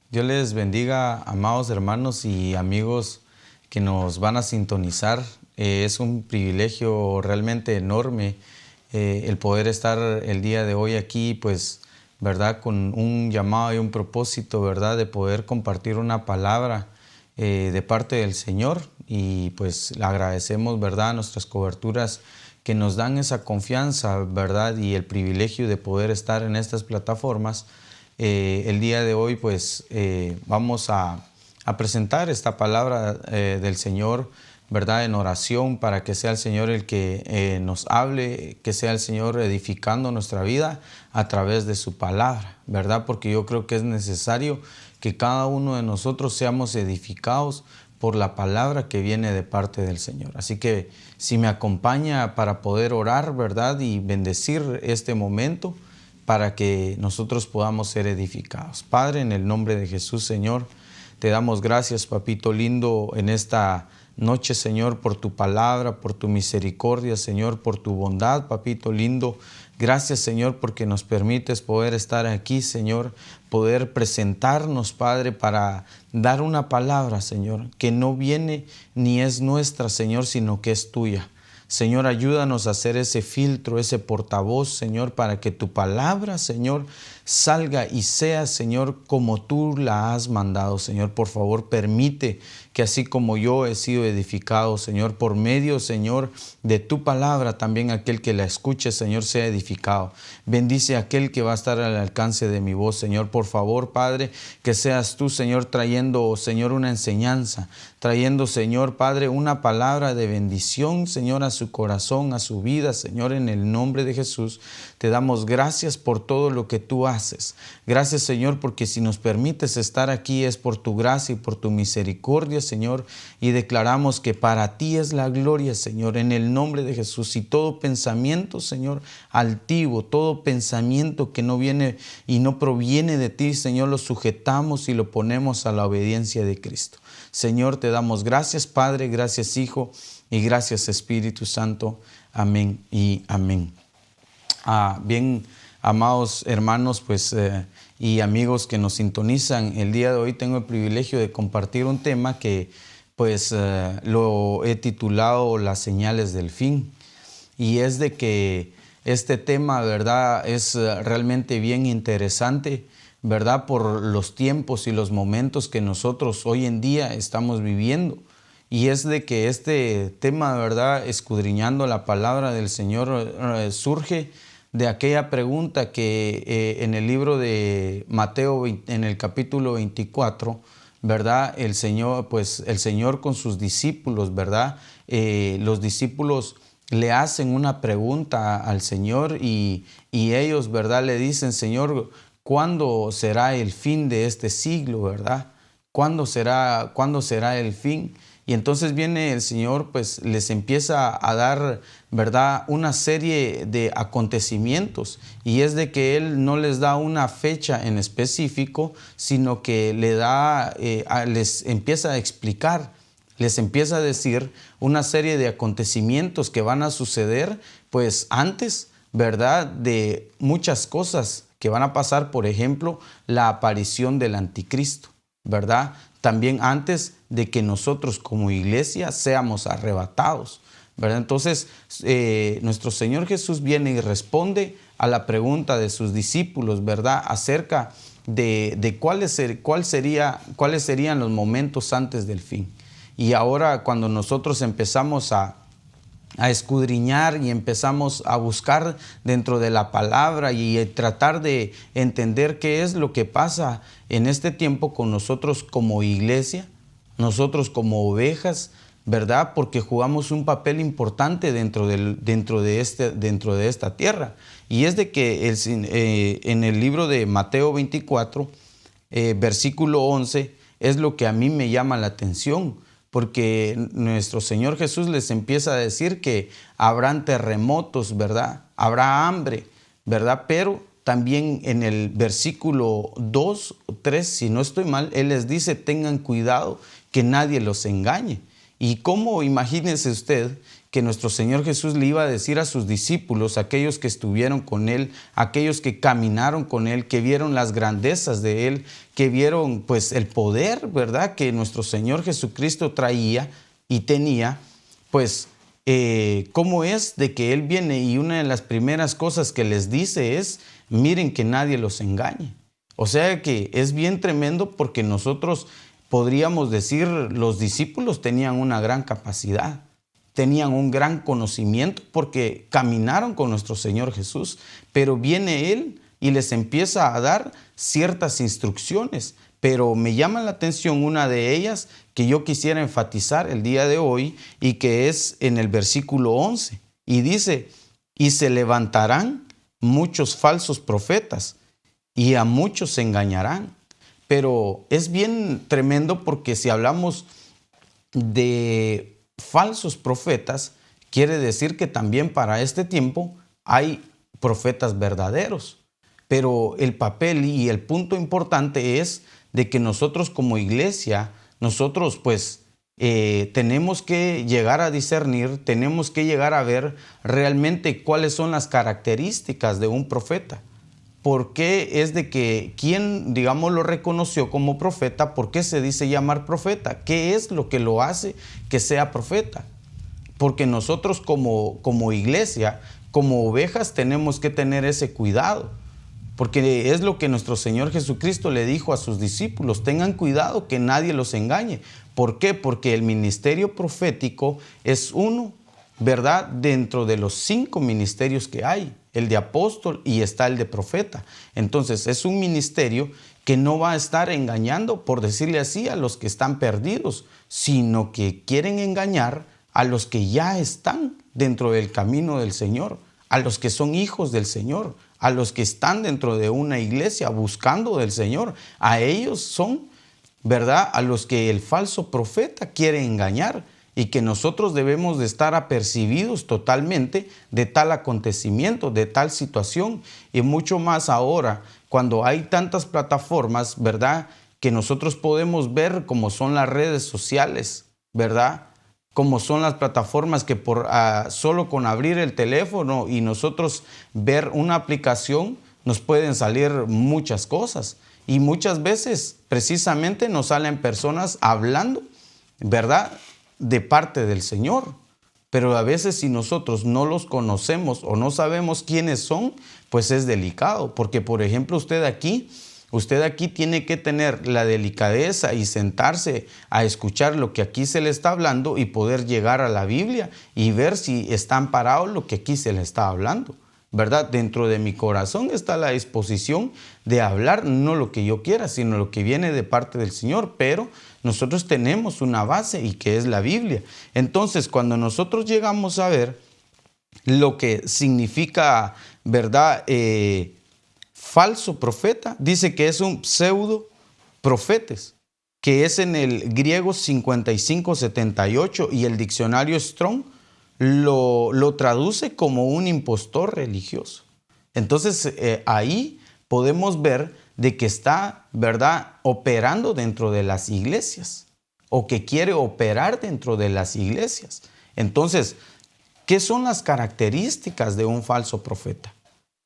Dios les bendiga, amados hermanos y amigos que nos van a sintonizar. Es un privilegio realmente enorme el poder estar el día de hoy aquí, pues, ¿verdad? Con un llamado y un propósito, ¿verdad? De poder compartir una palabra de parte del Señor. Y pues le agradecemos, ¿verdad? Nuestras coberturas que nos dan esa confianza, ¿verdad? Y el privilegio de poder estar en estas plataformas. El día de hoy pues vamos a presentar esta palabra del Señor, ¿verdad? En oración para que sea el Señor el que nos hable, que sea el Señor edificando nuestra vida a través de su palabra, ¿verdad? Porque yo creo que es necesario que cada uno de nosotros seamos edificados por la palabra que viene de parte del Señor. Así que si me acompaña para poder orar, ¿verdad? Y bendecir este momento, para que nosotros podamos ser edificados. Padre, en el nombre de Jesús, Señor, te damos gracias, papito lindo, en esta noche, Señor, por tu palabra, por tu misericordia, Señor, por tu bondad, papito lindo. Gracias, Señor, porque nos permites poder estar aquí, Señor, poder presentarnos, Padre, para dar una palabra, Señor, que no viene ni es nuestra, Señor, sino que es tuya. Señor, ayúdanos a hacer ese filtro, ese portavoz, Señor, para que tu palabra, Señor, salga y sea, Señor, como tú la has mandado, Señor. Por favor, permite que así como yo he sido edificado, Señor, por medio, Señor, de tu palabra, también aquel que la escuche, Señor, sea edificado. Bendice a aquel que va a estar al alcance de mi voz, Señor. Por favor, Padre, que seas tú, Señor, trayendo, Señor, una enseñanza, trayendo, Señor, Padre, una palabra de bendición, Señor, a su corazón, a su vida, Señor, en el nombre de Jesús. Te damos gracias por todo lo que tú haces. Gracias, Señor, porque si nos permites estar aquí es por tu gracia y por tu misericordia, Señor, y declaramos que para ti es la gloria, Señor, en el nombre de Jesús. Y todo pensamiento, Señor, altivo, todo pensamiento que no viene y no proviene de ti, Señor, lo sujetamos y lo ponemos a la obediencia de Cristo. Señor, te damos gracias, Padre, gracias, Hijo, y gracias, Espíritu Santo. Amén y amén. Bien, amados hermanos, pues y amigos que nos sintonizan, el día de hoy tengo el privilegio de compartir un tema que pues lo he titulado Las señales del fin. Y es de que este tema, ¿verdad?, es realmente bien interesante, ¿verdad?, por los tiempos y los momentos que nosotros hoy en día estamos viviendo. Y es de que este tema, ¿verdad?, escudriñando la palabra del Señor, surge de aquella pregunta que en el libro de Mateo, en el capítulo 24, ¿verdad?, el Señor con sus discípulos, ¿verdad?, los discípulos le hacen una pregunta al Señor y ellos, ¿verdad?, le dicen: Señor, ¿cuándo será el fin de este siglo, verdad? ¿Cuándo será el fin? Y entonces viene el Señor, pues les empieza a dar, ¿verdad?, una serie de acontecimientos. Y es de que Él no les da una fecha en específico, sino que les empieza a explicar, les empieza a decir una serie de acontecimientos que van a suceder, pues antes, ¿verdad?, de muchas cosas que van a pasar. Por ejemplo, la aparición del anticristo, ¿verdad? También antes de que nosotros como iglesia seamos arrebatados, ¿verdad? Entonces, nuestro Señor Jesús viene y responde a la pregunta de sus discípulos, ¿verdad?, acerca de cuáles serían los momentos antes del fin. Y ahora, cuando nosotros empezamos a escudriñar y empezamos a buscar dentro de la palabra y tratar de entender qué es lo que pasa en este tiempo con nosotros como iglesia, nosotros como ovejas, ¿verdad?, porque jugamos un papel importante dentro de esta tierra. Y es de que en el libro de Mateo 24, versículo 11, es lo que a mí me llama la atención. Porque nuestro Señor Jesús les empieza a decir que habrán terremotos, ¿verdad? Habrá hambre, ¿verdad? Pero también en el versículo 2 o 3, si no estoy mal, Él les dice: tengan cuidado que nadie los engañe. Y cómo, imagínese usted que nuestro Señor Jesús le iba a decir a sus discípulos, aquellos que estuvieron con Él, aquellos que caminaron con Él, que vieron las grandezas de Él, que vieron pues el poder, ¿verdad?, que nuestro Señor Jesucristo traía y tenía, pues cómo es de que Él viene y una de las primeras cosas que les dice es, miren que nadie los engañe. O sea que es bien tremendo porque nosotros podríamos decir, los discípulos tenían una gran capacidad, tenían un gran conocimiento porque caminaron con nuestro Señor Jesús, pero viene Él y les empieza a dar ciertas instrucciones. Pero me llama la atención una de ellas que yo quisiera enfatizar el día de hoy y que es en el versículo 11. Y dice, y se levantarán muchos falsos profetas y a muchos se engañarán. Pero es bien tremendo porque si hablamos de falsos profetas, quiere decir que también para este tiempo hay profetas verdaderos. Pero el papel y el punto importante es de que nosotros como iglesia, nosotros pues tenemos que llegar a discernir, tenemos que llegar a ver realmente cuáles son las características de un profeta. ¿Por qué es de que quien, digamos, lo reconoció como profeta? ¿Por qué se dice llamar profeta? ¿Qué es lo que lo hace que sea profeta? Porque nosotros como iglesia, como ovejas, tenemos que tener ese cuidado. Porque es lo que nuestro Señor Jesucristo le dijo a sus discípulos, tengan cuidado que nadie los engañe. ¿Por qué? Porque el ministerio profético es uno, ¿verdad?, dentro de los 5 ministerios que hay, el de apóstol y está el de profeta. Entonces es un ministerio que no va a estar engañando, por decirle así, a los que están perdidos, sino que quieren engañar a los que ya están dentro del camino del Señor, a los que son hijos del Señor, a los que están dentro de una iglesia buscando del Señor. A ellos son, ¿verdad?, a los que el falso profeta quiere engañar y que nosotros debemos de estar apercibidos totalmente de tal acontecimiento, de tal situación y mucho más ahora cuando hay tantas plataformas, ¿verdad?, que nosotros podemos ver como son las redes sociales, ¿verdad?, como son las plataformas que solo con abrir el teléfono y nosotros ver una aplicación nos pueden salir muchas cosas. Y muchas veces precisamente nos salen personas hablando, ¿verdad?, de parte del Señor. Pero a veces si nosotros no los conocemos o no sabemos quiénes son, pues es delicado. Porque, por ejemplo, usted aquí tiene que tener la delicadeza y sentarse a escuchar lo que aquí se le está hablando y poder llegar a la Biblia y ver si está amparado lo que aquí se le está hablando, ¿verdad? Dentro de mi corazón está la disposición de hablar no lo que yo quiera, sino lo que viene de parte del Señor, pero nosotros tenemos una base y que es la Biblia. Entonces, cuando nosotros llegamos a ver lo que significa, ¿verdad?, falso profeta, dice que es un pseudo profetes, que es en el griego 5578 y el diccionario Strong lo traduce como un impostor religioso. Entonces ahí podemos ver de que está, ¿verdad?, operando dentro de las iglesias o que quiere operar dentro de las iglesias. Entonces, ¿qué son las características de un falso profeta?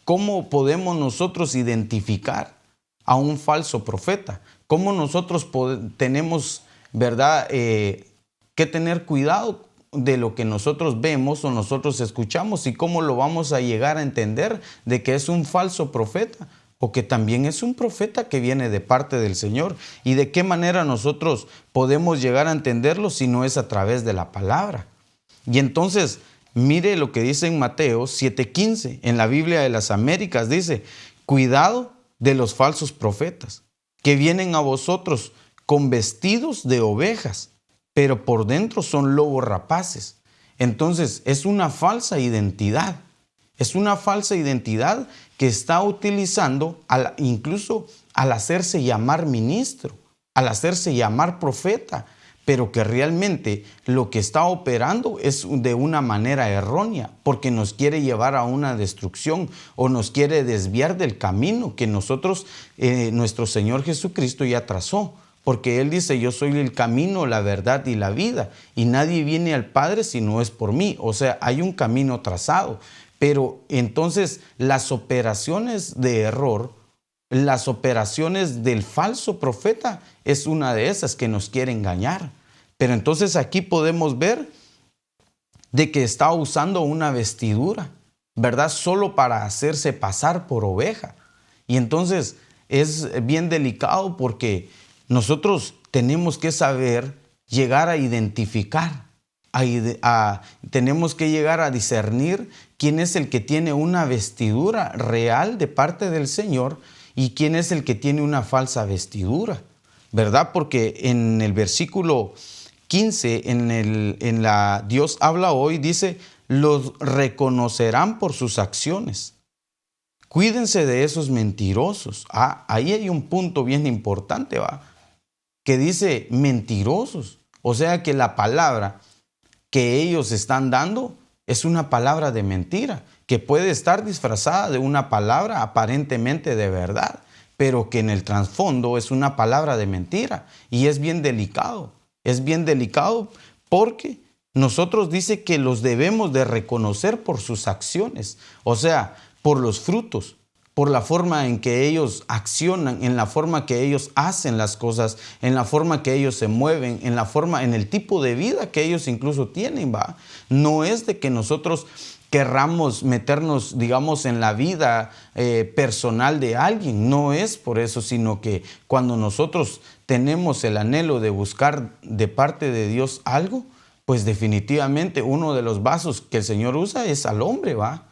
¿Cómo podemos nosotros identificar a un falso profeta? ¿Cómo nosotros tenemos, ¿verdad?, que tener cuidado de lo que nosotros vemos o nosotros escuchamos y cómo lo vamos a llegar a entender de que es un falso profeta o que también es un profeta que viene de parte del Señor? ¿Y de qué manera nosotros podemos llegar a entenderlo si no es a través de la palabra? Y entonces, mire lo que dice en Mateo 7:15, en la Biblia de las Américas, dice, cuidado de los falsos profetas, que vienen a vosotros con vestidos de ovejas, pero por dentro son lobos rapaces. Entonces, es una falsa identidad. Es una falsa identidad que está utilizando incluso al hacerse llamar ministro, al hacerse llamar profeta, pero que realmente lo que está operando es de una manera errónea, porque nos quiere llevar a una destrucción o nos quiere desviar del camino que nosotros, nuestro Señor Jesucristo ya trazó. porque Él dice, yo soy el camino, la verdad y la vida, y nadie viene al Padre si no es por mí. O sea, hay un camino trazado, pero entonces las operaciones de error, las operaciones del falso profeta es una de esas que nos quiere engañar. Pero entonces aquí podemos ver de que está usando una vestidura, ¿verdad? Solo para hacerse pasar por oveja. Y entonces es bien delicado porque nosotros tenemos que saber llegar a identificar, tenemos que llegar a discernir quién es el que tiene una vestidura real de parte del Señor y quién es el que tiene una falsa vestidura, ¿verdad? Porque en el versículo 15, Dios habla hoy, dice, los reconocerán por sus acciones. Cuídense de esos mentirosos. Ahí hay un punto bien importante, ¿va? Que dice mentirosos. O sea que la palabra que ellos están dando es una palabra de mentira, que puede estar disfrazada de una palabra aparentemente de verdad, pero que en el trasfondo es una palabra de mentira. Y es bien delicado. Es bien delicado porque nosotros dice que los debemos de reconocer por sus acciones, o sea, por los frutos, por la forma en que ellos accionan, en la forma que ellos hacen las cosas, en la forma que ellos se mueven, en el tipo de vida que ellos incluso tienen, ¿va? No es de que nosotros querramos meternos, digamos, en la vida personal de alguien. No es por eso, sino que cuando nosotros tenemos el anhelo de buscar de parte de Dios algo, pues definitivamente uno de los vasos que el Señor usa es al hombre, ¿va?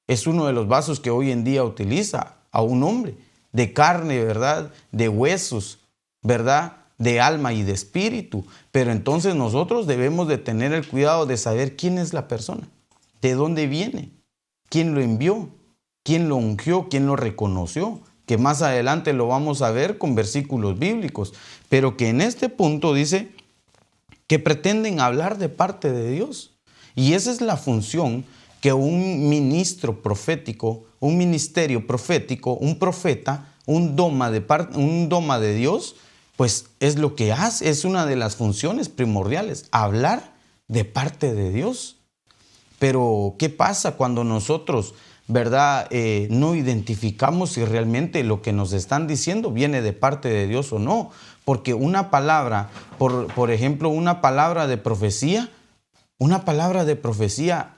Es uno de los vasos que hoy en día utiliza a un hombre, de carne, ¿verdad? De huesos, ¿verdad? De alma y de espíritu. Pero entonces nosotros debemos de tener el cuidado de saber quién es la persona. ¿De dónde viene? ¿Quién lo envió? ¿Quién lo ungió? ¿Quién lo reconoció? Que más adelante lo vamos a ver con versículos bíblicos. Pero que en este punto dice que pretenden hablar de parte de Dios. Y esa es la función que un ministro profético, un ministerio profético, un profeta, un doma de Dios, pues es lo que hace, es una de las funciones primordiales, hablar de parte de Dios. Pero, ¿qué pasa cuando nosotros, verdad, no identificamos si realmente lo que nos están diciendo viene de parte de Dios o no? Porque una palabra, por ejemplo, una palabra de profecía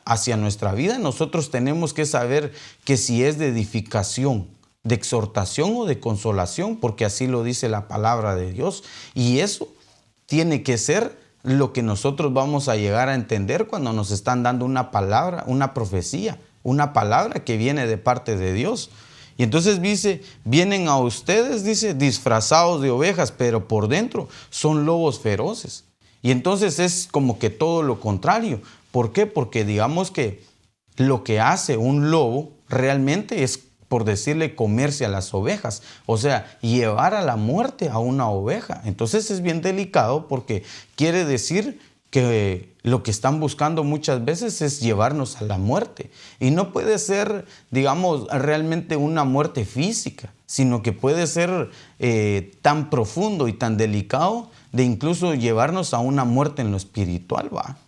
hacia nuestra vida, nosotros tenemos que saber que si es de edificación, de exhortación o de consolación, porque así lo dice la palabra de Dios. Y eso tiene que ser lo que nosotros vamos a llegar a entender cuando nos están dando una palabra, una profecía, una palabra que viene de parte de Dios. Y entonces dice, vienen a ustedes, dice, disfrazados de ovejas, pero por dentro son lobos feroces. Y entonces es como que todo lo contrario. ¿Por qué? Porque digamos que lo que hace un lobo realmente es, por decirle, comerse a las ovejas, o sea, llevar a la muerte a una oveja. Entonces es bien delicado porque quiere decir que lo que están buscando muchas veces es llevarnos a la muerte. Y no puede ser, digamos, realmente una muerte física, sino que puede ser tan profundo y tan delicado de incluso llevarnos a una muerte en lo espiritual, ¿va?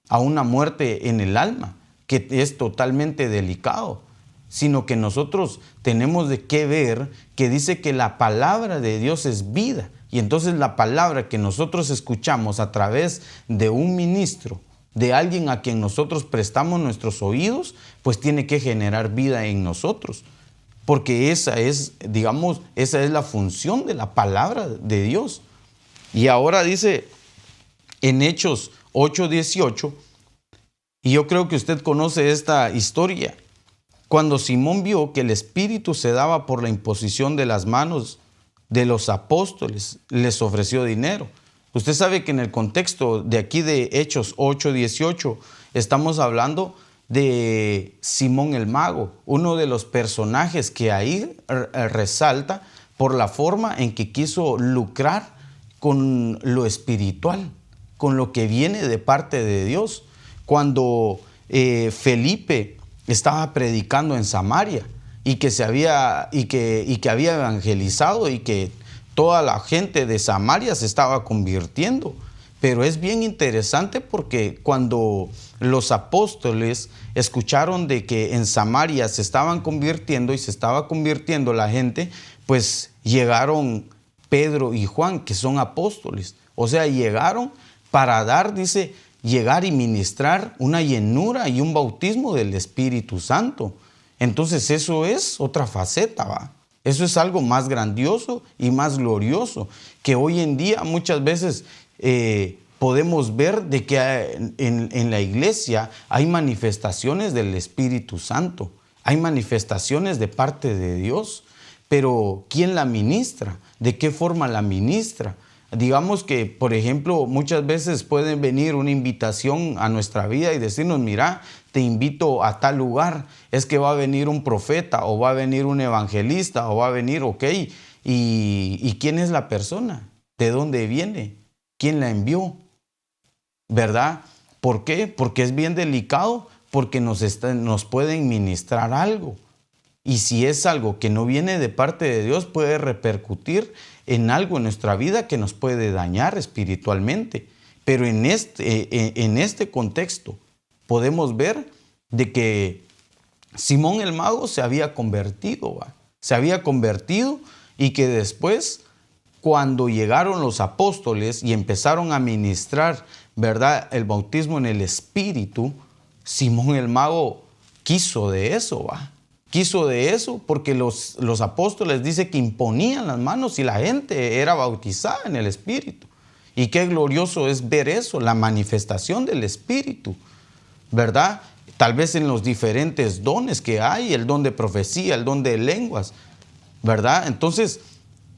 A una muerte en el alma, que es totalmente delicado. Sino que nosotros tenemos de qué ver que dice que la palabra de Dios es vida. Y entonces la palabra que nosotros escuchamos a través de un ministro, de alguien a quien nosotros prestamos nuestros oídos, pues tiene que generar vida en nosotros. Porque esa es, digamos, esa es la función de la palabra de Dios. Y ahora dice en Hechos 8:18, y yo creo que usted conoce esta historia. Cuando Simón vio que el Espíritu se daba por la imposición de las manos de los apóstoles, les ofreció dinero. Usted sabe que en el contexto de aquí de Hechos 8:18 estamos hablando de Simón el Mago, uno de los personajes que ahí resalta por la forma en que quiso lucrar con lo espiritual, con lo que viene de parte de Dios. Cuando Felipe estaba predicando en Samaria y que había evangelizado y que toda la gente de Samaria se estaba convirtiendo. Pero es bien interesante porque cuando los apóstoles escucharon de que en Samaria se estaban convirtiendo y se estaba convirtiendo la gente, pues llegaron Pedro y Juan, que son apóstoles. O sea, llegaron para dar, dice, llegar y ministrar una llenura y un bautismo del Espíritu Santo. Entonces eso es otra faceta, ¿va? Eso es algo más grandioso y más glorioso, que hoy en día muchas veces podemos ver de que en la iglesia hay manifestaciones del Espíritu Santo, hay manifestaciones de parte de Dios, pero ¿quién la ministra? ¿De qué forma la ministra? Digamos que, por ejemplo, muchas veces puede venir una invitación a nuestra vida y decirnos, mira, te invito a tal lugar, es que va a venir un profeta o va a venir un evangelista o va a venir, ok, ¿y quién es la persona? ¿De dónde viene? ¿Quién la envió? ¿Verdad? ¿Por qué? Porque es bien delicado, porque nos pueden ministrar algo. Y si es algo que no viene de parte de Dios, puede repercutir en algo en nuestra vida que nos puede dañar espiritualmente. Pero en este contexto podemos ver de que Simón el mago se había convertido, ¿va? Se había convertido, y que después, cuando llegaron los apóstoles y empezaron a ministrar, ¿verdad?, el bautismo en el Espíritu, Simón el mago quiso de eso, ¿va? Quiso de eso porque los apóstoles dice que imponían las manos y la gente era bautizada en el Espíritu. Y qué glorioso es ver eso, la manifestación del Espíritu, ¿verdad? Tal vez en los diferentes dones que hay, el don de profecía, el don de lenguas, ¿verdad? Entonces,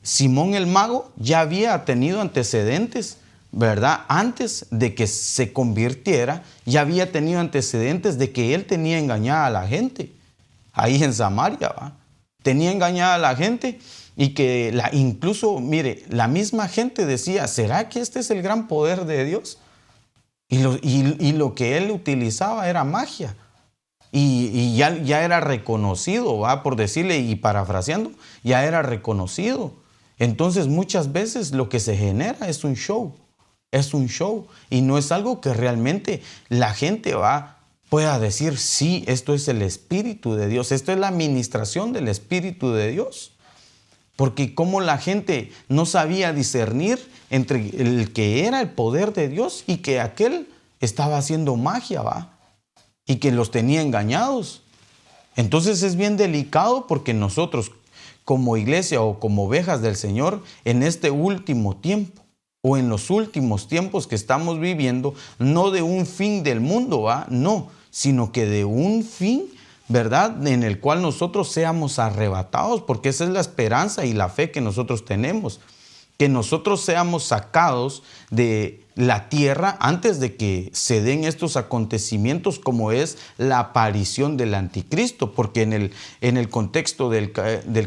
Simón el mago ya había tenido antecedentes, ¿verdad? Antes de que se convirtiera, ya había tenido antecedentes de que él tenía engañada a la gente. Ahí en Samaria, ¿va? Tenía engañada a la gente, y que incluso, mire, la misma gente decía, ¿será que este es el gran poder de Dios? Y lo que él utilizaba era magia. Y ya era reconocido, ¿va? Por decirle y parafraseando, ya era reconocido. Entonces muchas veces lo que se genera es un show. Es un show. Y no es algo que realmente la gente pueda decir, sí, esto es el Espíritu de Dios, esto es la administración del Espíritu de Dios. Porque como la gente no sabía discernir entre el que era el poder de Dios y que aquel estaba haciendo magia, ¿va? Y que los tenía engañados. Entonces es bien delicado, porque nosotros como iglesia o como ovejas del Señor, en este último tiempo, o en los últimos tiempos que estamos viviendo, no de un fin del mundo, ¿va? No, sino que de un fin, ¿verdad?, en el cual nosotros seamos arrebatados, porque esa es la esperanza y la fe que nosotros tenemos, que nosotros seamos sacados de la tierra antes de que se den estos acontecimientos, como es la aparición del anticristo, porque en el contexto del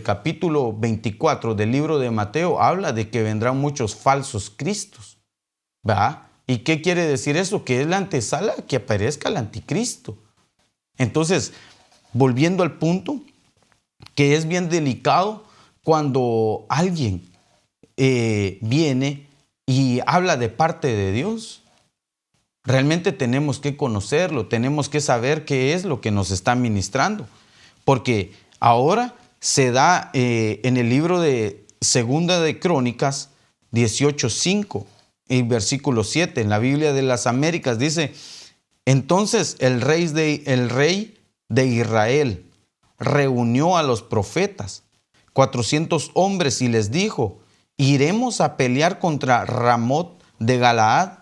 capítulo 24 del libro de Mateo habla de que vendrán muchos falsos cristos, ¿va? ¿Y qué quiere decir eso? Que es la antesala que aparezca el anticristo. Entonces, volviendo al punto, que es bien delicado cuando alguien viene y habla de parte de Dios. Realmente tenemos que conocerlo, tenemos que saber qué es lo que nos está ministrando, porque ahora se da en el libro de Segunda de Crónicas 18:5, el versículo 7, en la Biblia de las Américas dice: entonces el rey de Israel reunió a los profetas, 400 hombres, y les dijo: ¿iremos a pelear contra Ramot de Galaad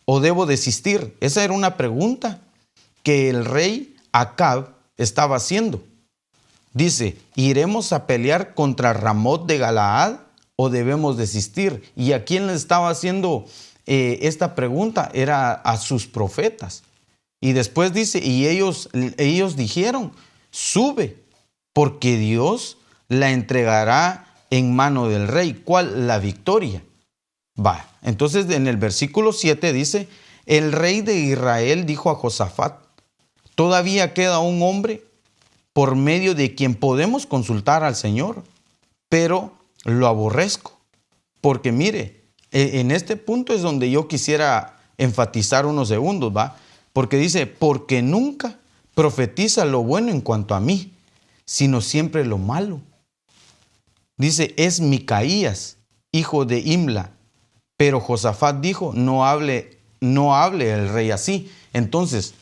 o debo desistir? Esa era una pregunta que el rey Acab estaba haciendo. Dice: ¿iremos a pelear contra Ramot de Galaad o debemos desistir? ¿Y a quién le estaba haciendo esta pregunta? Era a sus profetas. Y después dice, y ellos dijeron: sube, porque Dios la entregará en mano del rey. ¿Cuál? La victoria. Va. Entonces en el versículo 7 dice: el rey de Israel dijo a Josafat: todavía queda un hombre por medio de quien podemos consultar al Señor, pero lo aborrezco. Porque mire, en este punto es donde yo quisiera enfatizar unos segundos, ¿va? Porque dice, porque nunca profetiza lo bueno en cuanto a mí, sino siempre lo malo. Dice, es Micaías, hijo de Imla. Pero Josafat dijo, no hable el rey así. Entonces,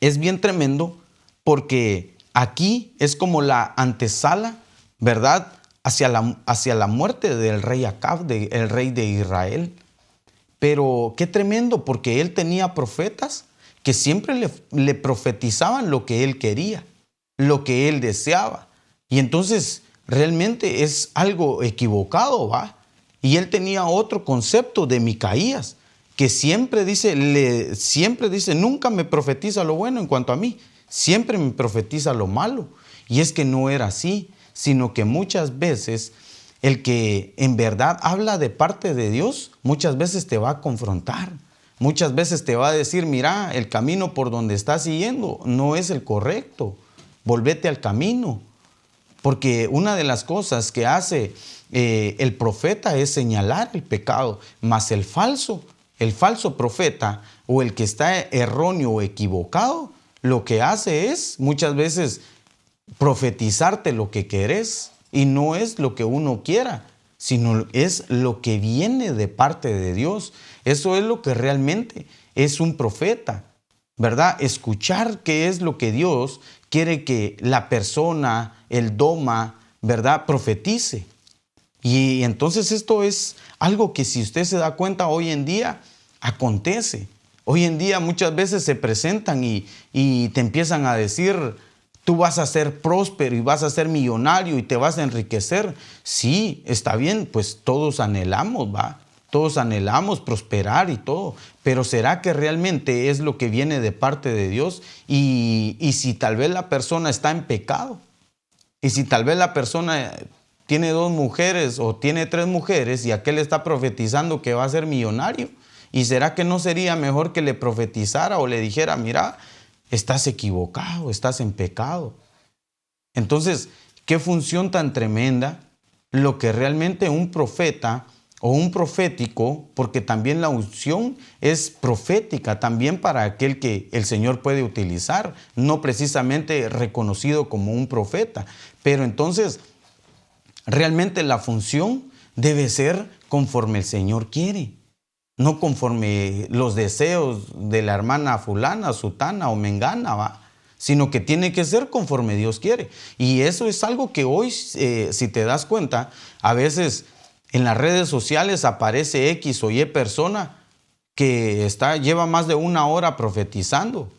es bien tremendo porque aquí es como la antesala, ¿verdad? Hacia la muerte del rey Acab, el rey de Israel. Pero qué tremendo, porque él tenía profetas que siempre le profetizaban lo que él quería, lo que él deseaba. Y entonces realmente es algo equivocado, ¿va? Y él tenía otro concepto de Micaías, que siempre dice, nunca me profetiza lo bueno en cuanto a mí, siempre me profetiza lo malo. Y es que no era así, sino que muchas veces el que en verdad habla de parte de Dios, muchas veces te va a confrontar. Muchas veces te va a decir, mira, el camino por donde estás siguiendo no es el correcto. Volvete al camino. Porque una de las cosas que hace el profeta es señalar el pecado, mas el falso profeta o el que está erróneo o equivocado, lo que hace es muchas veces profetizarte lo que querés y no es lo que uno quiera, sino es lo que viene de parte de Dios. Eso es lo que realmente es un profeta, ¿verdad? Escuchar qué es lo que Dios quiere que la persona, el doma, ¿verdad?, profetice. Y entonces esto es algo que, si usted se da cuenta, hoy en día acontece. Hoy en día muchas veces se presentan y te empiezan a decir, tú vas a ser próspero y vas a ser millonario y te vas a enriquecer. Sí, está bien, pues todos anhelamos, ¿va? Todos anhelamos prosperar y todo, pero ¿será que realmente es lo que viene de parte de Dios? Y si tal vez la persona está en pecado, y si tal vez la persona tiene 2 mujeres o tiene 3 mujeres y aquel está profetizando que va a ser millonario, ¿y será que no sería mejor que le profetizara o le dijera, mira, estás equivocado, estás en pecado? Entonces, qué función tan tremenda lo que realmente un profeta o un profético, porque también la unción es profética también para aquel que el Señor puede utilizar, no precisamente reconocido como un profeta, pero entonces realmente la función debe ser conforme el Señor quiere, no conforme los deseos de la hermana fulana, sutana o mengana, ¿va? Sino que tiene que ser conforme Dios quiere. Y eso es algo que hoy, si te das cuenta, a veces en las redes sociales aparece X o Y persona que lleva más de 1 hora profetizando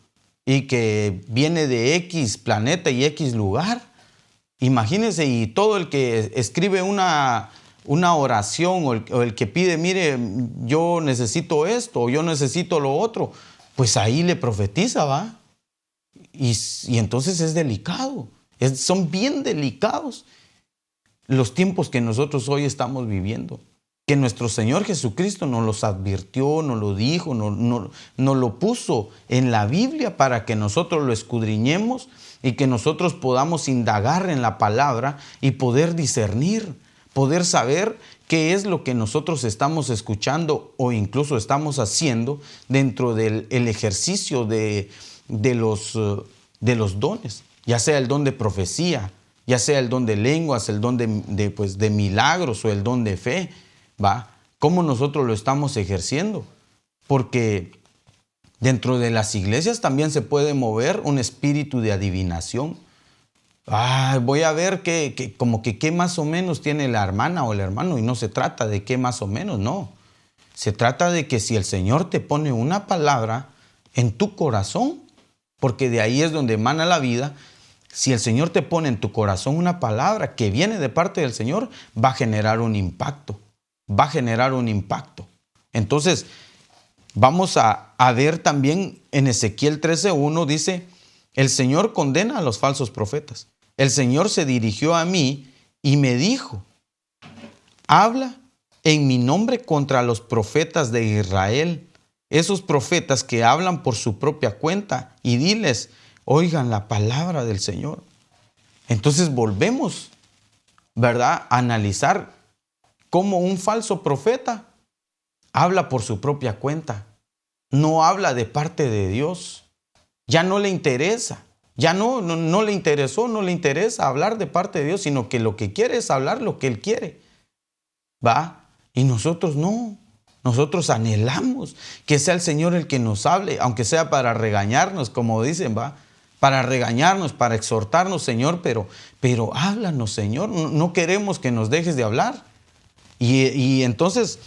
y que viene de X planeta y X lugar. Imagínense, y todo el que escribe una oración o el que pide, mire, yo necesito esto o yo necesito lo otro, pues ahí le profetiza, ¿va? Y entonces es delicado, son bien delicados los tiempos que nosotros hoy estamos viviendo, que nuestro Señor Jesucristo nos los advirtió, nos lo dijo, nos lo puso en la Biblia para que nosotros lo escudriñemos y que nosotros podamos indagar en la palabra y poder discernir, poder saber qué es lo que nosotros estamos escuchando o incluso estamos haciendo dentro del ejercicio de los dones, ya sea el don de profecía, ya sea el don de lenguas, el don de milagros o el don de fe, ¿va? ¿Cómo nosotros lo estamos ejerciendo? Porque dentro de las iglesias también se puede mover un espíritu de adivinación. Voy a ver como que qué más o menos tiene la hermana o el hermano, y no se trata de qué más o menos, no. Se trata de que si el Señor te pone una palabra en tu corazón, porque de ahí es donde emana la vida, si el Señor te pone en tu corazón una palabra que viene de parte del Señor, va a generar un impacto. Va a generar un impacto. Entonces, vamos a ver también en Ezequiel 13:1, dice, el Señor condena a los falsos profetas. El Señor se dirigió a mí y me dijo, habla en mi nombre contra los profetas de Israel, esos profetas que hablan por su propia cuenta, y diles, oigan la palabra del Señor. Entonces volvemos, ¿verdad?, a analizar cómo un falso profeta habla por su propia cuenta. No habla de parte de Dios. Ya no le interesa. Ya no le interesó, no le interesa hablar de parte de Dios, sino que lo que quiere es hablar lo que él quiere. ¿Va? Y nosotros no. Nosotros anhelamos que sea el Señor el que nos hable, aunque sea para regañarnos, como dicen, ¿va? Para regañarnos, para exhortarnos, Señor, pero háblanos, Señor. No queremos que nos dejes de hablar. Y entonces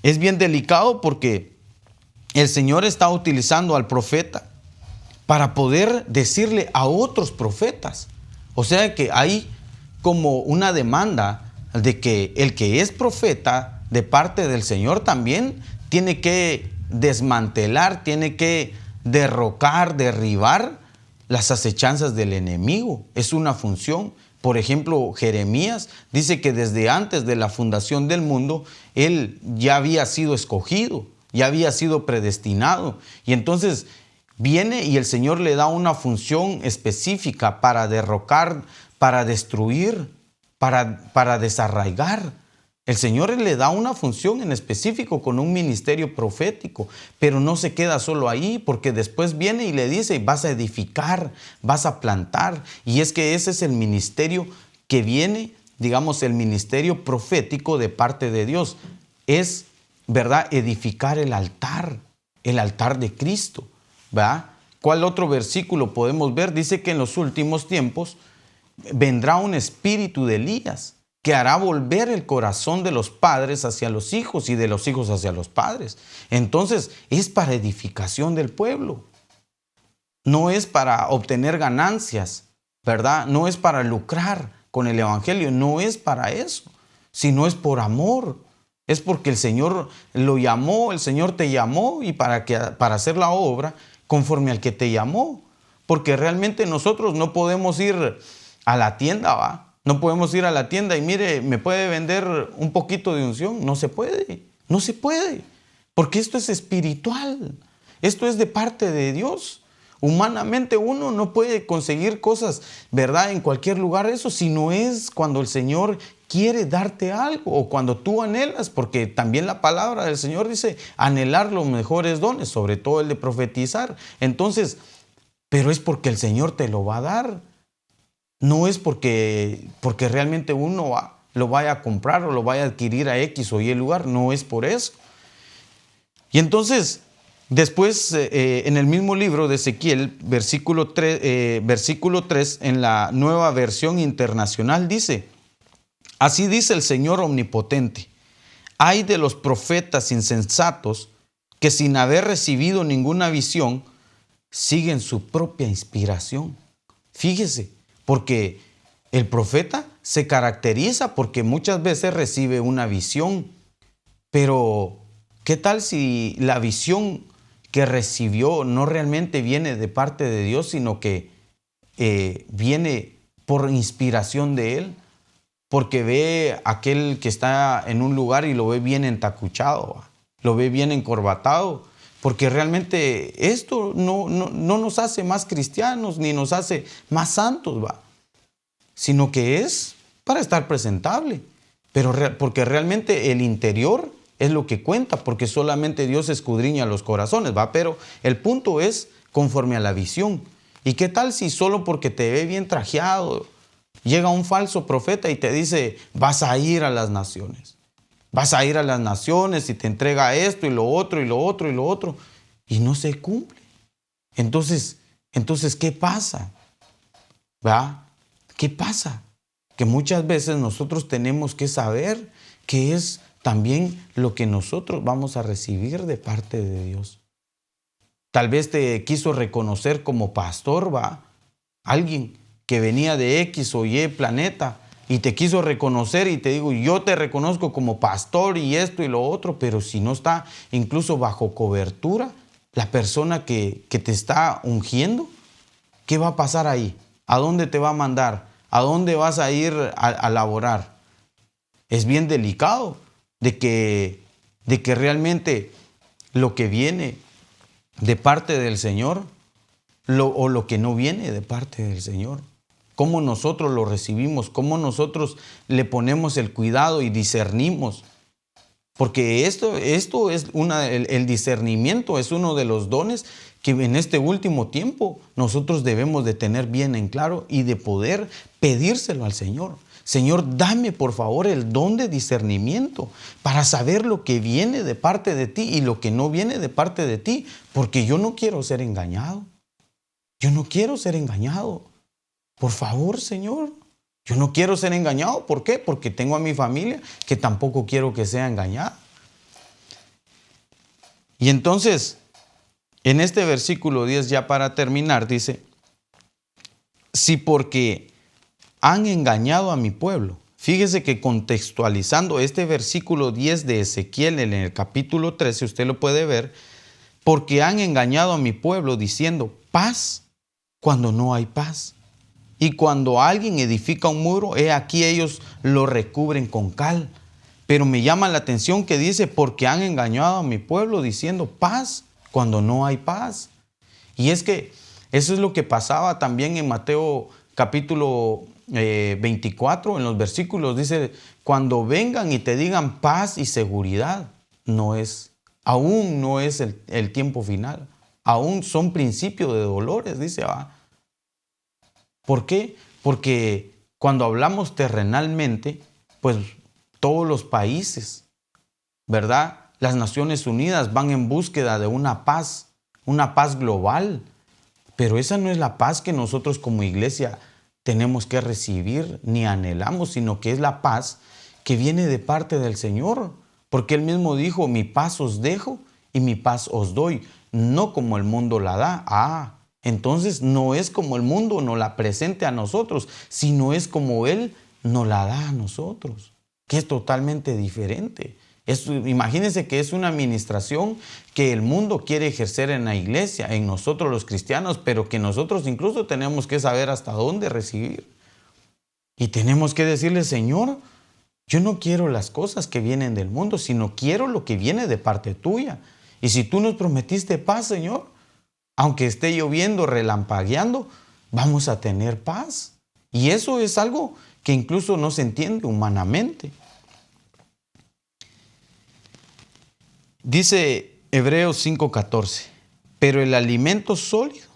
es bien delicado porque el Señor está utilizando al profeta para poder decirle a otros profetas. O sea que hay como una demanda de que el que es profeta de parte del Señor también tiene que desmantelar, tiene que derrocar, derribar las acechanzas del enemigo. Es una función. Por ejemplo, Jeremías dice que desde antes de la fundación del mundo, él ya había sido escogido, ya había sido predestinado. Y entonces viene y el Señor le da una función específica para derrocar, para destruir, para desarraigar. El Señor le da una función en específico con un ministerio profético, pero no se queda solo ahí, porque después viene y le dice, vas a edificar, vas a plantar. Y es que ese es el ministerio que viene, digamos, el ministerio profético de parte de Dios. Es, ¿verdad?, edificar el altar de Cristo. ¿verdad? ¿Cuál otro versículo podemos ver? Dice que en los últimos tiempos vendrá un espíritu de Elías que hará volver el corazón de los padres hacia los hijos y de los hijos hacia los padres. Entonces, es para edificación del pueblo. No es para obtener ganancias, ¿verdad? No es para lucrar con el evangelio, no es para eso, sino es por amor. Es porque el Señor lo llamó, el Señor te llamó y para hacer la obra conforme al que te llamó. Porque realmente nosotros no podemos ir a la tienda, ¿va? No podemos ir a la tienda y mire, ¿me puede vender un poquito de unción? No se puede, no se puede. Porque esto es espiritual, esto es de parte de Dios. Humanamente uno no puede conseguir cosas, ¿verdad?, en cualquier lugar eso, sino es cuando el Señor quiere darte algo o cuando tú anhelas, porque también la palabra del Señor dice anhelar los mejores dones, sobre todo el de profetizar. Entonces, pero es porque el Señor te lo va a dar. No es porque realmente uno lo vaya a comprar o lo vaya a adquirir a X o Y lugar, no es por eso. Y entonces, después en el mismo libro de Ezequiel, versículo 3, en la Nueva Versión Internacional dice, así dice el Señor Omnipotente, ay de los profetas insensatos que sin haber recibido ninguna visión, siguen su propia inspiración. Fíjese, porque el profeta se caracteriza porque muchas veces recibe una visión, pero ¿qué tal si la visión que recibió no realmente viene de parte de Dios, sino que viene por inspiración de él? Porque ve aquel que está en un lugar y lo ve bien entacuchado, lo ve bien encorbatado, porque realmente esto no nos hace más cristianos ni nos hace más santos, sino que es para estar presentable, pero porque realmente el interior es lo que cuenta, porque solamente Dios escudriña los corazones, pero el punto es conforme a la visión. ¿Y qué tal si solo porque te ve bien trajeado llega un falso profeta y te dice, vas a ir a las naciones? Vas a ir a las naciones y te entrega esto y lo otro y lo otro y lo otro. Y no se cumple. Entonces ¿qué pasa? ¿Qué pasa? Que muchas veces nosotros tenemos que saber qué es también lo que nosotros vamos a recibir de parte de Dios. Tal vez te quiso reconocer como pastor, alguien que venía de X o Y planeta, y te quiso reconocer y te digo, yo te reconozco como pastor y esto y lo otro, pero si no está incluso bajo cobertura la persona que te está ungiendo, ¿qué va a pasar ahí? ¿A dónde te va a mandar? ¿A dónde vas a ir a laborar? Es bien delicado de que realmente lo que viene de parte del Señor o lo que no viene de parte del Señor. cómo nosotros lo recibimos, cómo nosotros le ponemos el cuidado y discernimos. Porque esto es el discernimiento es uno de los dones que en este último tiempo nosotros debemos de tener bien en claro y de poder pedírselo al Señor. Señor, dame por favor el don de discernimiento para saber lo que viene de parte de ti y lo que no viene de parte de ti, porque yo no quiero ser engañado. Yo no quiero ser engañado. Por favor, Señor. Yo no quiero ser engañado. ¿Por qué? Porque tengo a mi familia que tampoco quiero que sea engañada. Y entonces, en este versículo 10, ya para terminar, dice, si porque han engañado a mi pueblo. Fíjese que contextualizando este versículo 10 de Ezequiel en el capítulo 13, usted lo puede ver, porque han engañado a mi pueblo diciendo paz cuando no hay paz. Y cuando alguien edifica un muro, he aquí ellos lo recubren con cal. Pero me llama la atención que dice, porque han engañado a mi pueblo diciendo paz cuando no hay paz. Y es que eso es lo que pasaba también en Mateo capítulo 24, en los versículos. Dice, cuando vengan y te digan paz y seguridad, aún no es el tiempo final. Aún son principios de dolores, dice, ¿Por qué? Porque cuando hablamos terrenalmente, pues todos los países, ¿verdad? Las Naciones Unidas van en búsqueda de una paz global. Pero esa no es la paz que nosotros como iglesia tenemos que recibir ni anhelamos, sino que es la paz que viene de parte del Señor. Porque Él mismo dijo, mi paz os dejo y mi paz os doy, no como el mundo la da. Entonces no es como el mundo nos la presente a nosotros, sino es como Él nos la da a nosotros, que es totalmente diferente. Imagínense que es una administración que el mundo quiere ejercer en la iglesia, en nosotros los cristianos, pero que nosotros incluso tenemos que saber hasta dónde recibir. Y tenemos que decirle, Señor, yo no quiero las cosas que vienen del mundo, sino quiero lo que viene de parte tuya. Y si tú nos prometiste paz, Señor, aunque esté lloviendo, relampagueando, vamos a tener paz. Y eso es algo que incluso no se entiende humanamente. Dice Hebreos 5:14, pero el alimento sólido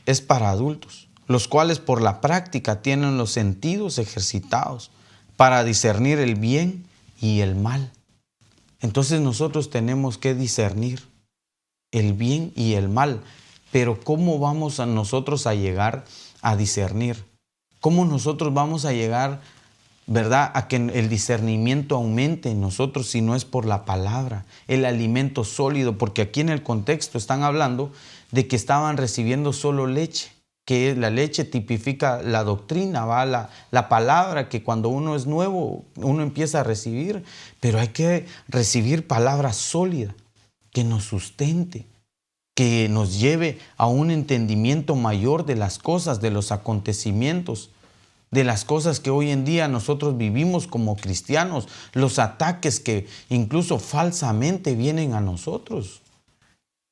es para adultos, los cuales por la práctica tienen los sentidos ejercitados para discernir el bien y el mal. Entonces nosotros tenemos que discernir el bien y el mal. Pero ¿cómo vamos nosotros a llegar a discernir? ¿Cómo nosotros vamos a llegar, verdad, a que el discernimiento aumente en nosotros si no es por la palabra, el alimento sólido? Porque aquí en el contexto están hablando de que estaban recibiendo solo leche, que la leche tipifica la doctrina, la palabra que cuando uno es nuevo, uno empieza a recibir, pero hay que recibir palabra sólida que nos sustente, que nos lleve a un entendimiento mayor de las cosas, de los acontecimientos, de las cosas que hoy en día nosotros vivimos como cristianos, los ataques que incluso falsamente vienen a nosotros.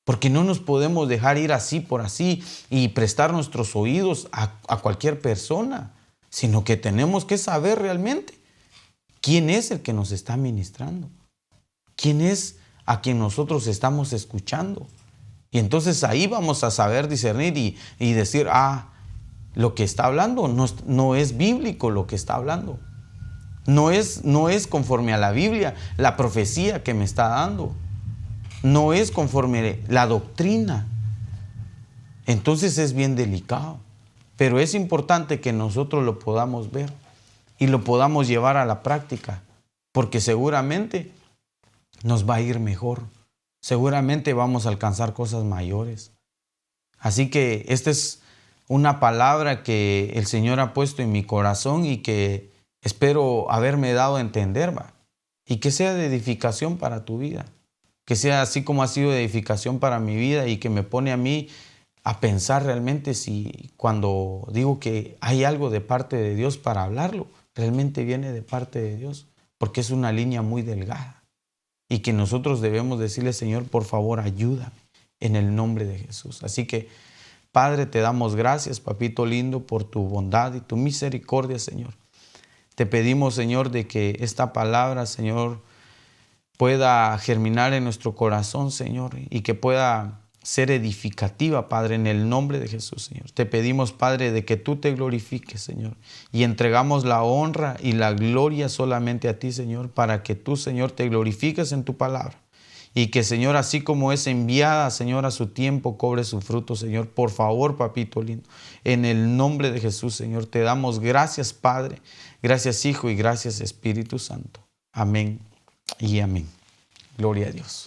Porque no nos podemos dejar ir así por así y prestar nuestros oídos a cualquier persona, sino que tenemos que saber realmente quién es el que nos está ministrando, quién es a quien nosotros estamos escuchando. Y entonces ahí vamos a saber discernir y decir, lo que está hablando no es bíblico lo que está hablando. No es conforme a la Biblia, la profecía que me está dando. No es conforme la doctrina. Entonces es bien delicado. Pero es importante que nosotros lo podamos ver y lo podamos llevar a la práctica. Porque seguramente nos va a ir mejor. Seguramente vamos a alcanzar cosas mayores. Así que esta es una palabra que el Señor ha puesto en mi corazón y que espero haberme dado a entender, y que sea de edificación para tu vida, que sea así como ha sido de edificación para mi vida y que me pone a mí a pensar realmente si cuando digo que hay algo de parte de Dios para hablarlo, realmente viene de parte de Dios, porque es una línea muy delgada. Y que nosotros debemos decirle, Señor, por favor, ayúdame en el nombre de Jesús. Así que Padre, te damos gracias, papito lindo, por tu bondad y tu misericordia, Señor. Te pedimos, Señor, de que esta palabra, Señor, pueda germinar en nuestro corazón, Señor, y que pueda ser edificativa, Padre, en el nombre de Jesús, Señor. Te pedimos, Padre, de que tú te glorifiques, Señor, y entregamos la honra y la gloria solamente a ti, Señor, para que tú, Señor, te glorifiques en tu palabra. Y que, Señor, así como es enviada, Señor, a su tiempo, cobre su fruto, Señor. Por favor, papito lindo, en el nombre de Jesús, Señor, te damos gracias, Padre, gracias, Hijo, y gracias, Espíritu Santo. Amén y amén. Gloria a Dios.